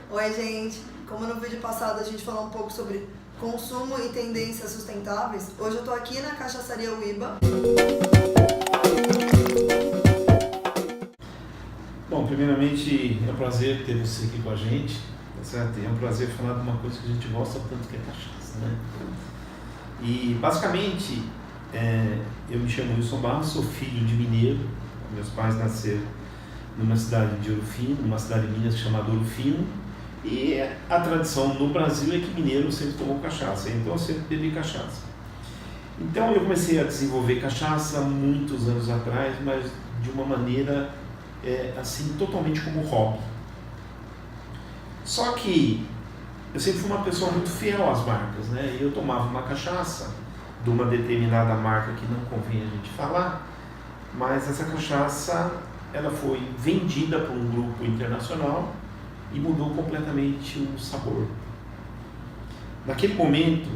Oi, gente! Como no vídeo passado a gente falou um pouco sobre consumo e tendências sustentáveis, hoje eu tô aqui na Cachaçaria Uíba. Bom, primeiramente é um prazer ter você aqui com a gente, tá certo? É um prazer falar de uma coisa que a gente gosta tanto, que é cachaça, né? E basicamente, eu me chamo Wilson Barros, sou filho de mineiro. Meus pais nasceram numa cidade de Ouro Fino, numa cidade de Minas chamada Ouro Fino, e a tradição no Brasil é que mineiro sempre tomou cachaça, então eu sempre bebi cachaça. Então eu comecei a desenvolver cachaça muitos anos atrás, mas de uma maneira assim, totalmente como hobby. Só que eu sempre fui uma pessoa muito fiel às marcas, né? E eu tomava uma cachaça de uma determinada marca que não convém a gente falar, mas essa cachaça ela foi vendida por um grupo internacional e mudou completamente o sabor. Naquele momento,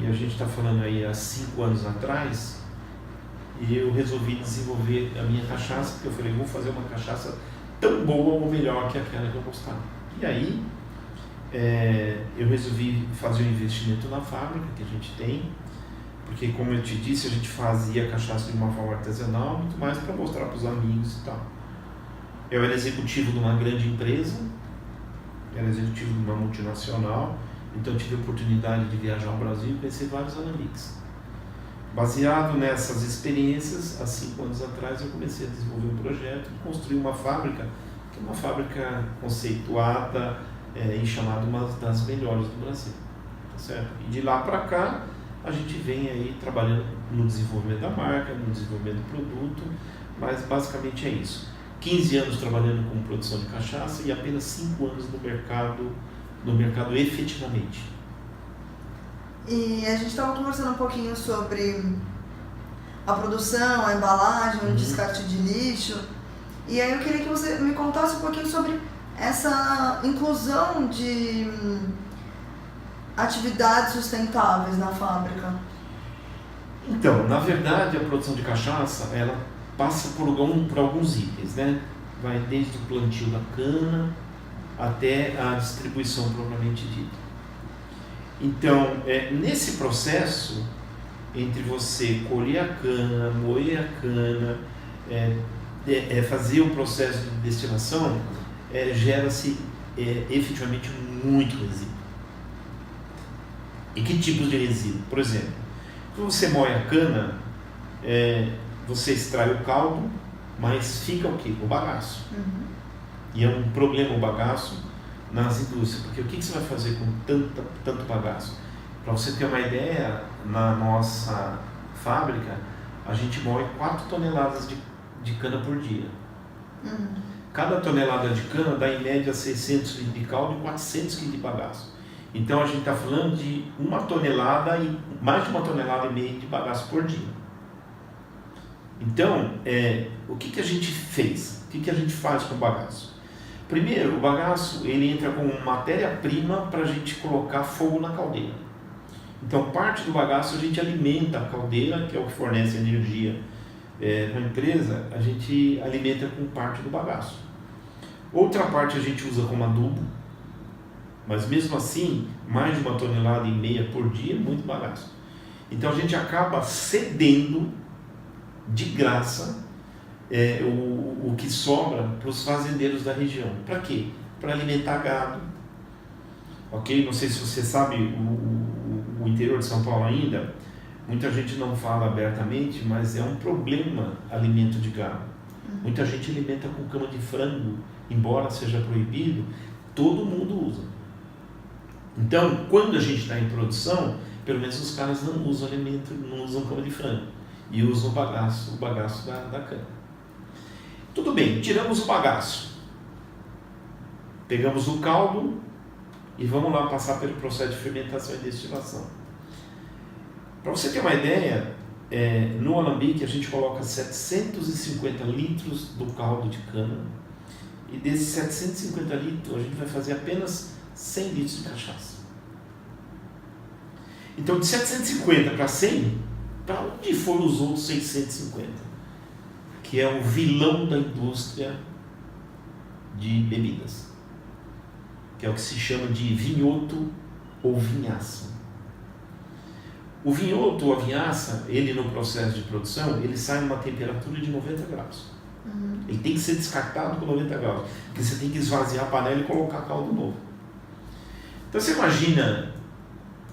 e a gente está falando aí há 5 anos atrás, eu resolvi desenvolver a minha cachaça, porque eu falei, vou fazer uma cachaça tão boa ou melhor que aquela que eu gostava. E aí, eu resolvi fazer um investimento na fábrica que a gente tem, porque como eu te disse, a gente fazia cachaça de uma forma artesanal, muito mais para mostrar para os amigos e tal. Eu era executivo de uma grande empresa, era executivo de uma multinacional, então eu tive a oportunidade de viajar ao Brasil e conhecer vários alambiques. Baseado nessas experiências, há 5 anos atrás eu comecei a desenvolver um projeto de construir uma fábrica, que é uma fábrica conceituada e chamada uma das melhores do Brasil, tá certo? E de lá para cá a gente vem aí trabalhando no desenvolvimento da marca, no desenvolvimento do produto, mas basicamente é isso. 15 anos trabalhando com produção de cachaça e apenas 5 anos no mercado efetivamente. E a gente estava conversando um pouquinho sobre a produção, a embalagem, o descarte de lixo. E aí eu queria que você me contasse um pouquinho sobre essa inclusão de atividades sustentáveis na fábrica. Então, na verdade, a produção de cachaça, ela passa por alguns itens, né? Vai desde o plantio da cana até a distribuição propriamente dita. Então, nesse processo, entre você colher a cana, moer a cana, fazer o processo de destilação, gera-se efetivamente muito resíduo. E que tipos de resíduo? Por exemplo, quando você moe a cana, você extrai o caldo, mas fica o quê? O bagaço. E é um problema o bagaço nas indústrias, porque o que você vai fazer com tanto bagaço? Para você ter uma ideia, na nossa fábrica, a gente moe 4 toneladas de cana por dia. Cada tonelada de cana dá em média 600 litros de caldo e 400 quilos de bagaço. Então a gente está falando de mais de 1,5 tonelada de bagaço por dia. Então, o que a gente fez? O que a gente faz com o bagaço? Primeiro, o bagaço ele entra como matéria-prima para a gente colocar fogo na caldeira. Então, parte do bagaço a gente alimenta a caldeira, que é o que fornece energia para a empresa, a gente alimenta com parte do bagaço. Outra parte a gente usa como adubo, mas mesmo assim, mais de 1,5 toneladas por dia é muito bagaço. Então, a gente acaba cedendo de graça o que sobra para os fazendeiros da região. Para quê? Para alimentar gado. Ok? Não sei se você sabe, o interior de São Paulo ainda, muita gente não fala abertamente, mas é um problema alimento de gado. Muita gente alimenta com cama de frango, embora seja proibido, todo mundo usa. Então, quando a gente está em produção, pelo menos os caras não usam alimento, não usam cama de frango e usam o bagaço da cana. Tudo bem, tiramos o bagaço, pegamos o caldo e vamos lá passar pelo processo de fermentação e destilação. Para você ter uma ideia, no alambique a gente coloca 750 litros do caldo de cana e desses 750 litros a gente vai fazer apenas 100 litros de cachaça. Então de 750 para 100, para onde foram os outros 650? Que é o vilão da indústria de bebidas. que é o que se chama de vinhoto ou vinhaça. O vinhoto ou a vinhaça, ele no processo de produção, ele sai numa temperatura de 90 graus. Ele tem que ser descartado com 90 graus, porque você tem que esvaziar a panela e colocar caldo novo. Então você imagina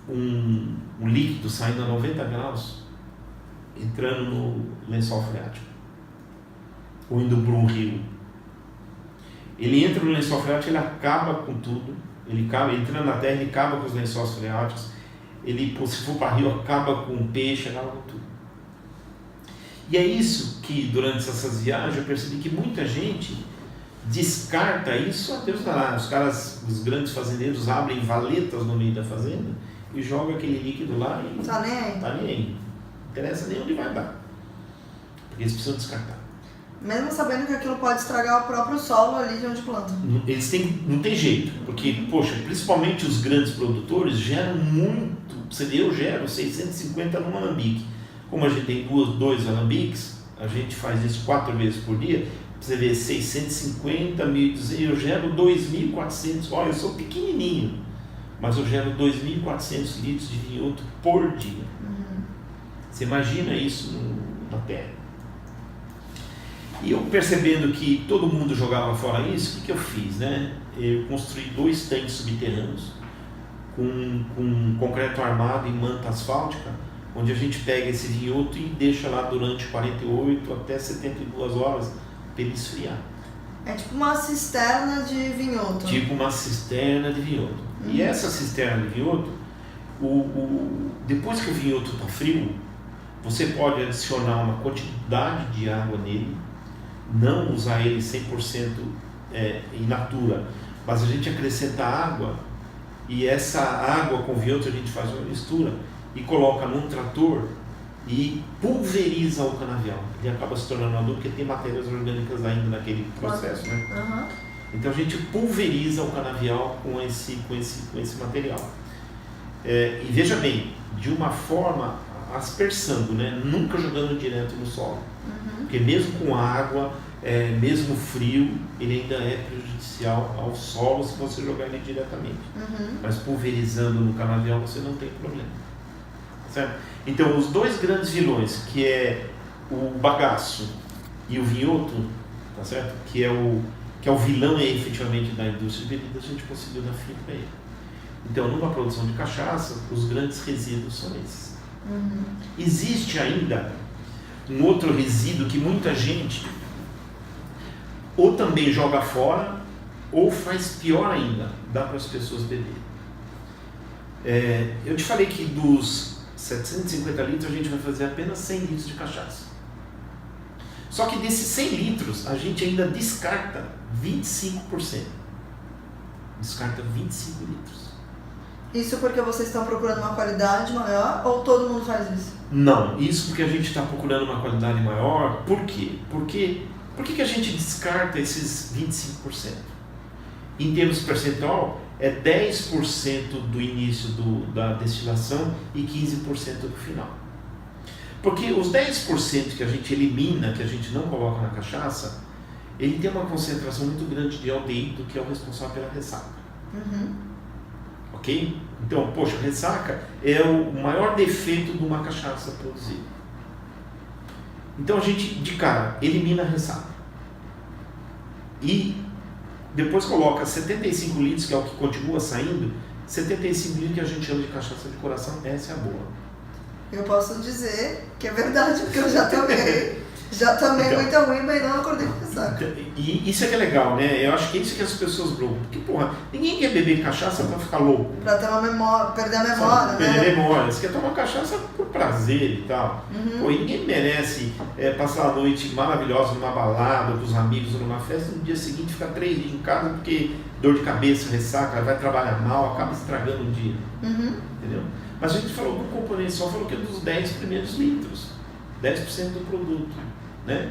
um líquido saindo a 90 graus, entrando no lençol freático, ou indo para um rio. Ele entra no lençol freático, ele acaba com tudo, ele entrando na terra, ele acaba com os lençóis freáticos, ele, se for para rio, acaba com o peixe, acaba com tudo. E é isso que, durante essas viagens, eu percebi que muita gente descarta isso, a Deus dará. Os caras, os grandes fazendeiros, abrem valetas no meio da fazenda e jogam aquele líquido lá e tá nem aí. Tá nem aí. Não interessa nem onde vai dar. Porque eles precisam descartar. Mesmo sabendo que aquilo pode estragar o próprio solo ali de onde planta. Eles não tem jeito, porque, poxa, principalmente os grandes produtores geram muito. Eu gero 650 num alambique. Como a gente tem dois alambiques, a gente faz isso 4 vezes por dia. Você vê 650, 1.200, eu gero 2.400. Olha, eu sou pequenininho, mas eu gero 2.400 litros de vinhoto por dia. Você imagina isso na terra. E eu percebendo que todo mundo jogava fora isso, o que eu fiz, né? Eu construí 2 tanques subterrâneos com concreto armado e manta asfáltica, onde a gente pega esse vinhoto e deixa lá durante 48 até 72 horas para ele esfriar. É tipo uma cisterna de vinhoto. Tipo uma cisterna de vinhoto. E essa cisterna de vinhoto, depois que o vinhoto está frio, você pode adicionar uma quantidade de água nele, não usar ele 100% in natura, mas a gente acrescenta água, e essa água com vinhoto a gente faz uma mistura e coloca num trator e pulveriza o canavial. Ele acaba se tornando adubo porque tem matérias orgânicas ainda naquele processo, né? Então a gente pulveriza o canavial com esse material. E veja bem, de uma forma aspersando, né? Nunca jogando direto no solo. Porque mesmo com água, mesmo frio, ele ainda é prejudicial ao solo se você jogar ele diretamente. Mas pulverizando no canavial você não tem problema. Certo? Então os 2 grandes vilões, que é o bagaço e o vinhoto, tá certo? Que é o vilão efetivamente da indústria de bebidas, a gente conseguiu dar fim para ele. Então numa produção de cachaça, os grandes resíduos são esses. Existe ainda um outro resíduo que muita gente ou também joga fora ou faz pior ainda, dá para as pessoas beberem. Eu te falei que dos 750 litros a gente vai fazer apenas 100 litros de cachaça. Só que desses 100 litros a gente ainda descarta 25%. Descarta 25 litros. Isso porque vocês estão procurando uma qualidade maior ou todo mundo faz isso? Não, isso porque a gente está procurando uma qualidade maior. Por quê? Por que a gente descarta esses 25%? Em termos percentual, é 10% do início da destilação e 15% do final. Porque os 10% que a gente elimina, que a gente não coloca na cachaça, ele tem uma concentração muito grande de aldeído, que é o responsável pela ressaca. Ok? Então, poxa, ressaca é o maior defeito de uma cachaça produzida. Então a gente, de cara, elimina a ressaca. E depois coloca 75 litros, que é o que continua saindo, 75 litros que a gente chama de cachaça de coração, essa é a boa. Eu posso dizer que é verdade, porque eu já tomei. Já tomei então, muita ruim, mas não acordei com ressaca. E isso é que é legal, né? Eu acho que é isso que as pessoas brocam. Porque, porra, ninguém quer beber cachaça pra ficar louco. Pra ter uma memória, perder a memória, né? Perder a memória. Você quer tomar cachaça por prazer e tal. Pô, e ninguém merece passar a noite maravilhosa numa balada, com os amigos, numa festa, no dia seguinte ficar 3 dias em casa porque dor de cabeça, ressaca, vai trabalhar mal, acaba estragando o dia. Entendeu? Mas a gente falou do componente, só falou que é dos 10 primeiros litros. 10% do produto, né?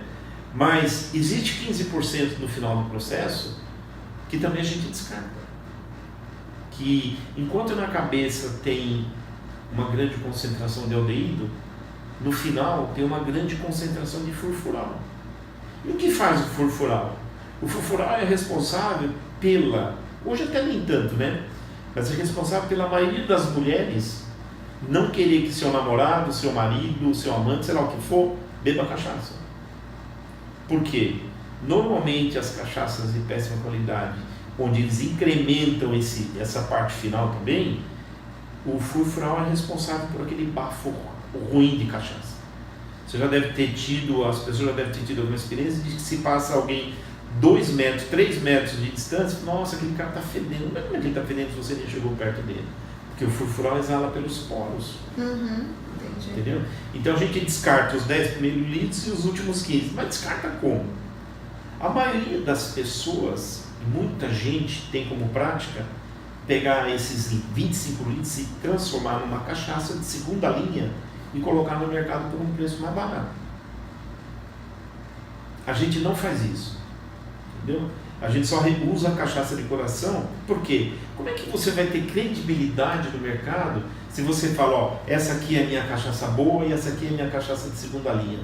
Mas existe 15% no final do processo que também a gente descarta. Que enquanto na cabeça tem uma grande concentração de aldeído, no final tem uma grande concentração de furfural. E o que faz o furfural? O furfural é responsável pela Hoje até nem tanto, né? Mas é responsável pela maioria das mulheres não querer que seu namorado, seu marido, seu amante, sei lá o que for, beba cachaça. Por quê? Normalmente as cachaças de péssima qualidade, onde eles incrementam essa parte final também, o furfural é responsável por aquele bafo ruim de cachaça. Você já deve ter tido, as pessoas já devem ter tido alguma experiência de que se passa alguém 2 metros, 3 metros de distância, nossa, aquele cara está fedendo. Não é como é que ele está fedendo se você nem chegou perto dele? Porque o furfural exala pelos poros. Entendi. Entendeu? Então a gente descarta os 10 primeiros litros e os últimos 15. Mas descarta como? A maioria das pessoas, muita gente tem como prática pegar esses 25 litros e transformar numa cachaça de segunda linha e colocar no mercado por um preço mais barato. A gente não faz isso, entendeu? A gente só usa a cachaça de coração. Por quê? Como é que você vai ter credibilidade no mercado se você fala, ó, essa aqui é a minha cachaça boa e essa aqui é a minha cachaça de segunda linha?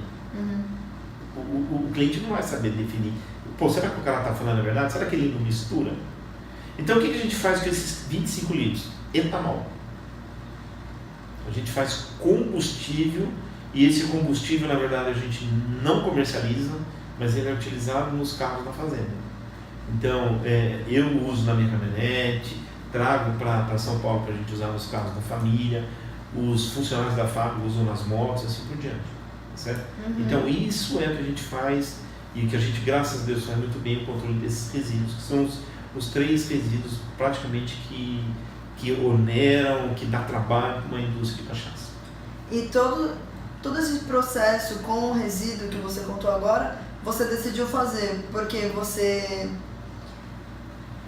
O cliente não vai saber definir. Pô, será que o cara está falando a verdade? Será que ele não mistura? Então o que a gente faz com esses 25 litros? Etanol. A gente faz combustível, e esse combustível, na verdade, a gente não comercializa, mas ele é utilizado nos carros da fazenda. Então, eu uso na minha caminhonete, trago para São Paulo para a gente usar nos carros da família, os funcionários da fábrica usam nas motos, assim por diante. Certo? Então, isso é o que a gente faz, e que a gente, graças a Deus, faz muito bem o controle desses resíduos, que são os 3 resíduos praticamente que oneram, que dá trabalho para uma indústria de cachaça. E todo esse processo com o resíduo que você contou agora, você decidiu fazer porque você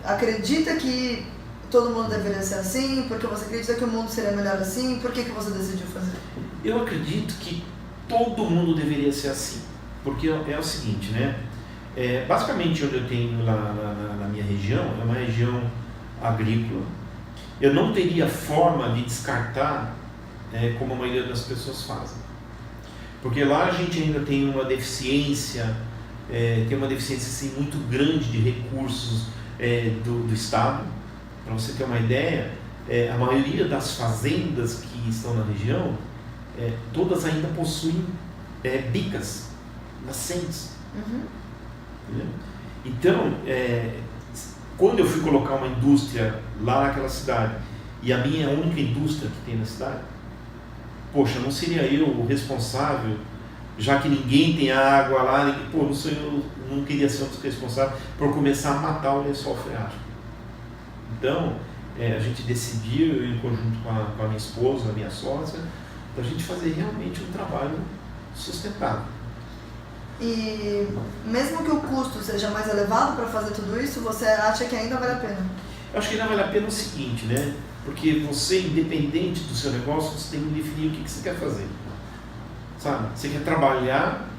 acredita que todo mundo deveria ser assim, porque você acredita que o mundo seria melhor assim, por que você decidiu fazer? Eu acredito que todo mundo deveria ser assim, porque é o seguinte, né? Basicamente, onde eu tenho lá na minha região, é uma região agrícola. Eu não teria forma de descartar como a maioria das pessoas fazem. Porque lá a gente ainda tem uma deficiência, assim, muito grande de recursos do Estado. Para você ter uma ideia, a maioria das fazendas que estão na região, todas ainda possuem bicas, nascentes. Entendeu? Então, quando eu fui colocar uma indústria lá naquela cidade, e a minha única indústria que tem na cidade, poxa, não seria eu o responsável, já que ninguém tem água lá, não queria ser um dos responsáveis por começar a matar o lençol freático. Então, a gente decidiu, em conjunto com a minha esposa, a minha sócia, a gente fazer realmente um trabalho sustentável. E mesmo que o custo seja mais elevado para fazer tudo isso, você acha que ainda vale a pena? Eu acho que ainda vale a pena o seguinte, né? Porque você, independente do seu negócio, você tem que definir o que você quer fazer. Sabe? Você quer trabalhar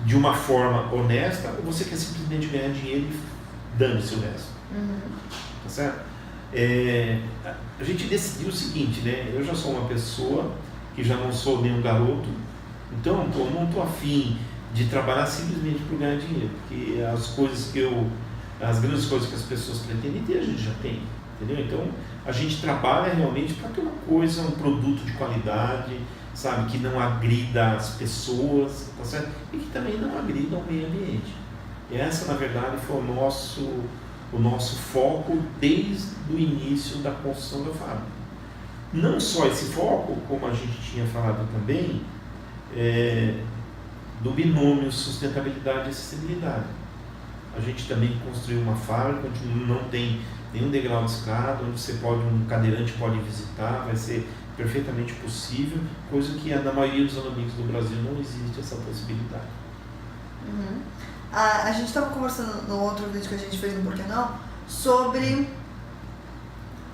de uma forma honesta, ou você quer simplesmente ganhar dinheiro e dane-se o resto? Tá certo? A gente decidiu o seguinte, né? Eu já sou uma pessoa que já não sou nenhum garoto, então eu não estou afim de trabalhar simplesmente por ganhar dinheiro, porque as grandes coisas que as pessoas pretendem ter, a gente já tem, entendeu? Então a gente trabalha realmente para ter uma coisa, um produto de qualidade, sabe, que não agrida as pessoas, tá certo? E que também não agrida o meio ambiente. E essa, na verdade, foi o nosso foco desde o início da construção da fábrica. Não só esse foco, como a gente tinha falado também, do binômio sustentabilidade e acessibilidade. A gente também construiu uma fábrica onde não tem nenhum degrau de escada, onde um cadeirante pode visitar, vai ser perfeitamente possível, coisa que na maioria dos alambiques do Brasil não existe essa possibilidade. A gente estava conversando no outro vídeo que a gente fez no Por Que Não, sobre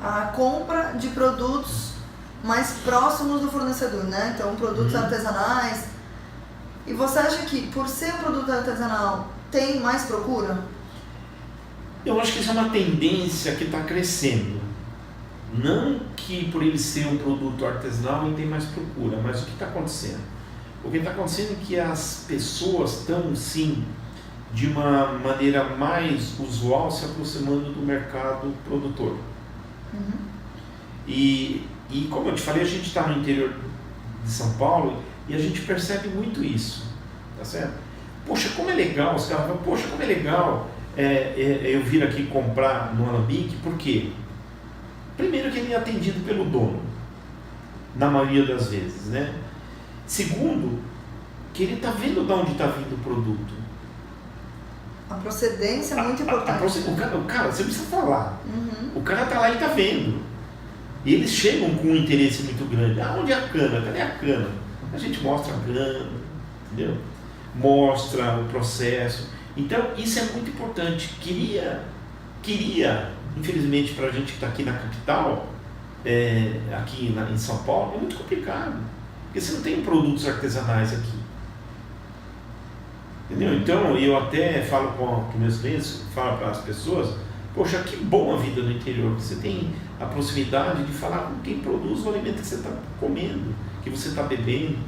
a compra de produtos mais próximos do fornecedor, né? Então, produtos artesanais. E você acha que, por ser um produto artesanal, tem mais procura? Eu acho que isso é uma tendência que está crescendo. Não que por ele ser um produto artesanal ele tem mais procura, mas o que está acontecendo? O que está acontecendo é que as pessoas estão, sim, de uma maneira mais usual, se aproximando do mercado produtor. E como eu te falei, a gente está no interior de São Paulo e a gente percebe muito isso, tá certo? Poxa, como é legal, os caras falam, poxa, como é legal eu vir aqui comprar no Alambique, por quê? Primeiro que ele é atendido pelo dono, na maioria das vezes, né? Segundo, que ele está vendo de onde está vindo o produto. A procedência é muito importante. O cara, você precisa falar. O cara está lá e está vendo. E eles chegam com um interesse muito grande. Ah, onde é a cana? Cadê a cana? A gente mostra a cana, entendeu? Mostra o processo. Então, isso é muito importante. Queria infelizmente, para a gente que está aqui na capital, aqui em São Paulo, é muito complicado. Porque você não tem produtos artesanais aqui. Entendeu? Então, eu até falo com meus clientes, falo para as pessoas, poxa, que bom a vida no interior. Você tem a proximidade de falar com quem produz o alimento que você está comendo, que você está bebendo.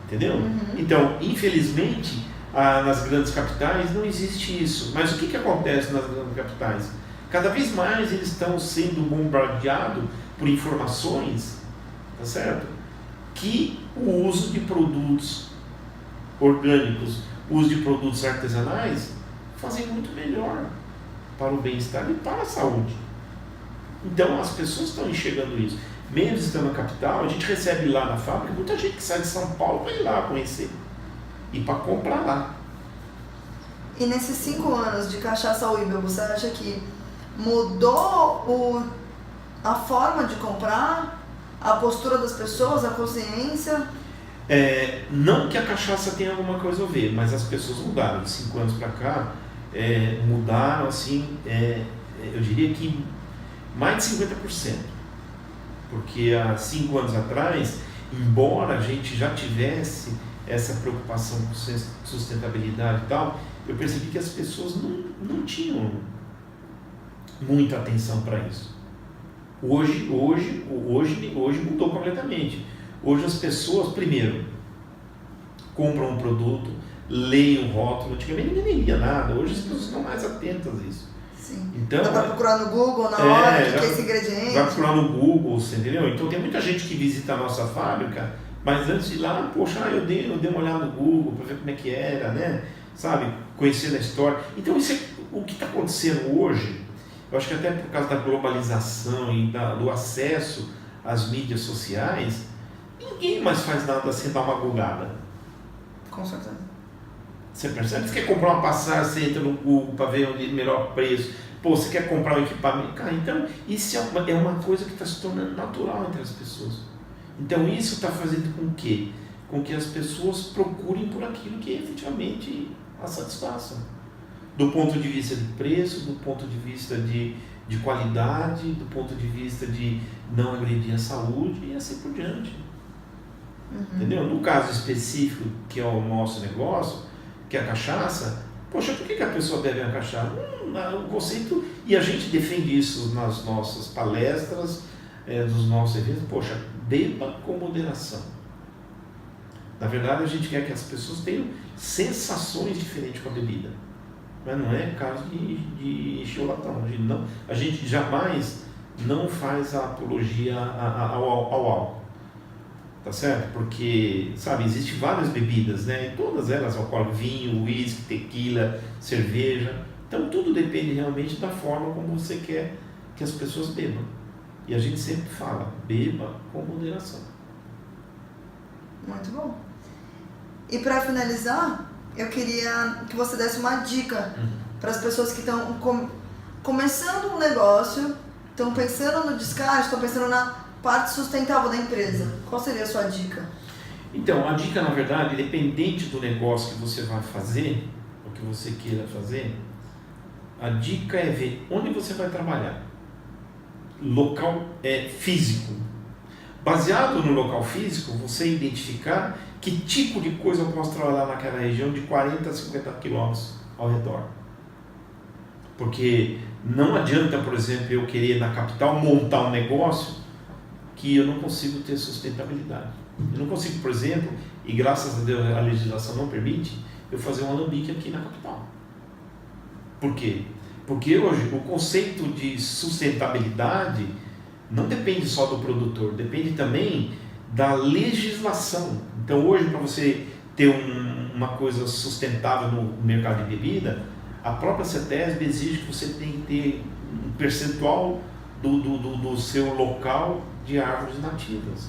Entendeu? Então, infelizmente, nas grandes capitais não existe isso. Mas o que acontece nas grandes capitais? Cada vez mais eles estão sendo bombardeados por informações, tá certo? Que o uso de produtos orgânicos, o uso de produtos artesanais fazem muito melhor para o bem-estar e para a saúde. Então as pessoas estão enxergando isso. Mesmo estando na capital, a gente recebe lá na fábrica muita gente que sai de São Paulo para ir lá conhecer e para comprar lá. E nesses 5 anos de Cachaça Uíba, você acha que mudou a forma de comprar, a postura das pessoas, a consciência? Não que a cachaça tenha alguma coisa a ver, mas as pessoas mudaram. De 5 anos para cá, mudaram assim, eu diria que mais de 50%. Porque há 5 anos atrás, embora a gente já tivesse essa preocupação com sustentabilidade e tal, eu percebi que as pessoas não tinham muita atenção para isso. Hoje mudou completamente. Hoje as pessoas, primeiro, compram um produto, leem o rótulo. Antigamente ninguém lia nada, hoje as pessoas estão mais atentas a isso. Sim. Então, dá para procurar no Google na hora o que é esse ingrediente. Vai procurar no Google, você entendeu? Então tem muita gente que visita a nossa fábrica, mas antes de ir lá, poxa, eu dei uma olhada no Google para ver como é que era, né? Sabe? Conhecendo a história. Então isso o que está acontecendo hoje, eu acho que até por causa da globalização e do acesso às mídias sociais, ninguém mais faz nada sem dar uma googada. Com certeza. Você percebe? Você quer comprar uma passagem, você entra no Google para ver o melhor preço. Pô, você quer comprar um equipamento. Cara, então isso é uma coisa que está se tornando natural entre as pessoas. Então isso está fazendo com que as pessoas procurem por aquilo que efetivamente a satisfaçam. Do ponto de vista de preço, do ponto de vista de qualidade, do ponto de vista de não agredir a saúde e assim por diante. Entendeu? No caso específico, que é o nosso negócio, que é a cachaça, poxa, por que a pessoa bebe a cachaça? O conceito, e a gente defende isso nas nossas palestras, nos nossos eventos, poxa, beba com moderação. Na verdade, a gente quer que as pessoas tenham sensações diferentes com a bebida. Mas não é caso de encher o latão. A gente jamais não faz a apologia ao álcool. Tá certo? Porque, sabe, existem várias bebidas, né? E todas elas, alcoólico, vinho, uísque, tequila, cerveja. Então tudo depende realmente da forma como você quer que as pessoas bebam. E a gente sempre fala, beba com moderação. Muito bom. E para finalizar, eu queria que você desse uma dica para as pessoas que estão começando um negócio, estão pensando no descarte, estão pensando na parte sustentável da empresa. Qual seria a sua dica? Então, a dica, na verdade, independente do negócio que você vai fazer, ou que você queira fazer, a dica é ver onde você vai trabalhar. Local físico. Baseado no local físico, você identificar que tipo de coisa eu posso trabalhar naquela região de 40 a 50 quilômetros ao redor. Porque não adianta, por exemplo, eu querer na capital montar um negócio que eu não consigo ter sustentabilidade. Eu não consigo, por exemplo, e graças a Deus a legislação não permite, eu fazer um alambique aqui na capital. Por quê? Porque hoje o conceito de sustentabilidade não depende só do produtor, depende também da legislação. Então hoje, para você ter uma coisa sustentável no mercado de bebida, a própria CETESB exige que você tenha que ter um percentual do seu local de árvores nativas.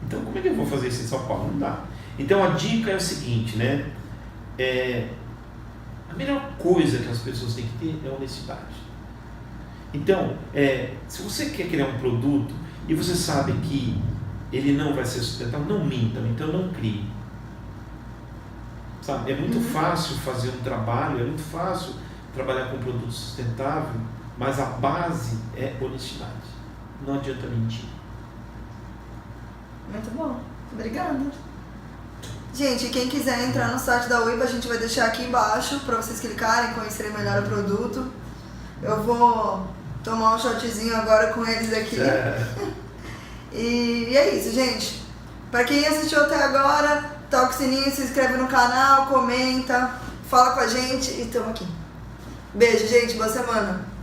Então como é que eu vou fazer isso em São Paulo? Não dá. Então a dica é o seguinte, né? A melhor coisa que as pessoas têm que ter é honestidade. Então, se você quer criar um produto e você sabe que ele não vai ser sustentável, não minta, então não crie. Sabe? É muito fácil fazer um trabalho, é muito fácil trabalhar com um produto sustentável, mas a base é honestidade. Não adianta mentir. Muito bom. Obrigada. Gente, quem quiser entrar no site da Uiva, a gente vai deixar aqui embaixo para vocês clicarem, conhecerem melhor o produto. Eu vou tomar um shotzinho agora com eles aqui. E é isso, gente. Para quem assistiu até agora, toca o sininho, se inscreve no canal, comenta, fala com a gente e tamo aqui. Beijo, gente. Boa semana.